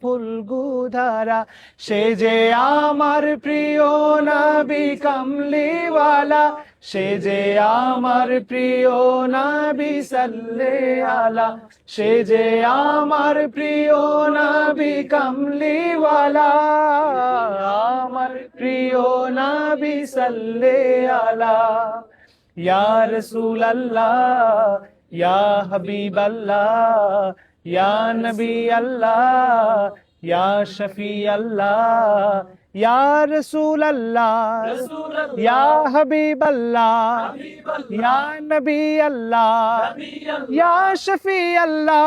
ফুলগুধারা, সে যে আমার প্রিয় নবী কামলিওয়ালা, সে যে আমার প্রিয় নবী সাল্লাল্লাহু আলা, সে যে আমার প্রিয় নবী কামলিওয়ালা, আমার প্রিয় নবী সাল্লাল্লাহু আলা। ইয়া রাসূলুল্লাহ ইয়া হাবিবাল্লাহ ইয়া নবী আল্লাহ ইয়া শফি আল্লাহ, ইয়া রাসূলুল্লাহ ইয়া হাবিবাল্লাহ ইয়া নবী আল্লাহ ইয়া শফি আল্লাহ।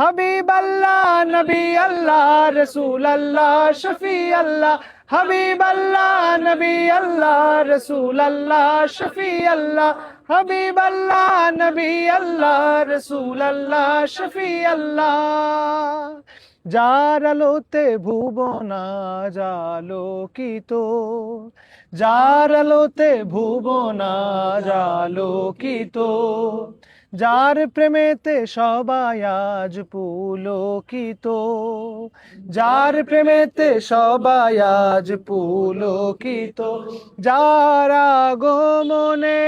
হাবিব আল্লাহ নবী আল্লাহ রসুল আল্লাহ শফি আল্লাহ, হাবিব আল্লাহ নবী আল্লাহ রসুল আল্লাহ শফি আল্লাহ, হাবিব আল্লাহ নবী আল্লাহ রসুল আল্লাহ শফি আল্লাহ। যার আলোতে ভুবন আজ আলোকিত, যার আলোতে ভুবন আজ আলোকিত, যার প্রেমেতে সবাই আজ পুলকিত, যার প্রেমেতে সবাই আজ পুলকিত, যার আগমনে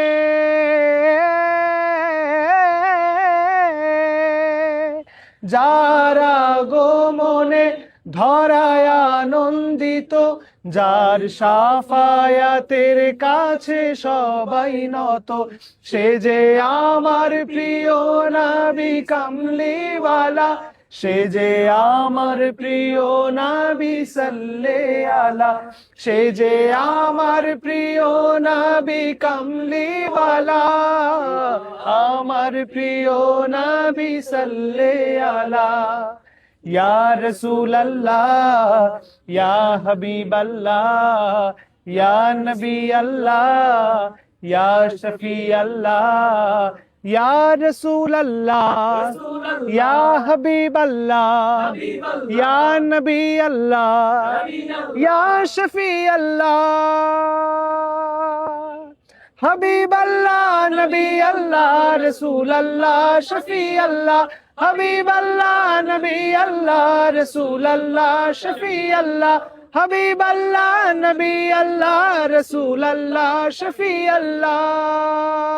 যার আগমনে ধরায় আনন্দিত, যার শাফায়াতের কাছে সবাই নত, সে যে আমার প্রিয় নবী কামলিওয়ালা, সে যে আমার প্রিয় নবী সাল্লাল্লাহু আলা, সে যে আমার প্রিয় নবী কামলিওয়ালা, আমার প্রিয় নবী সাল্লাল্লাহু আলা। ইয়া রাসূলুল্লাহ ইয়া হাবিবাল্লাহ ইয়া নবী আল্লাহ ইয়া শফি আল্লাহ, ইয়া রাসূলুল্লাহ ইয়া হাবিবাল্লাহ ইয়া নবী আল্লাহ ইয়া শফি আল্লাহ। হাবিব আল্লাহ নবী আল্লাহ রসুল আল্লাহ শফি আল্লাহ, হাবিব আল্লাহ নবী আল্লাহ রসুল আল্লাহ শফি আল্লাহ, হাবিব আল্লাহ নবী আল্লাহ রসুল আল্লাহ শফি আল্লাহ।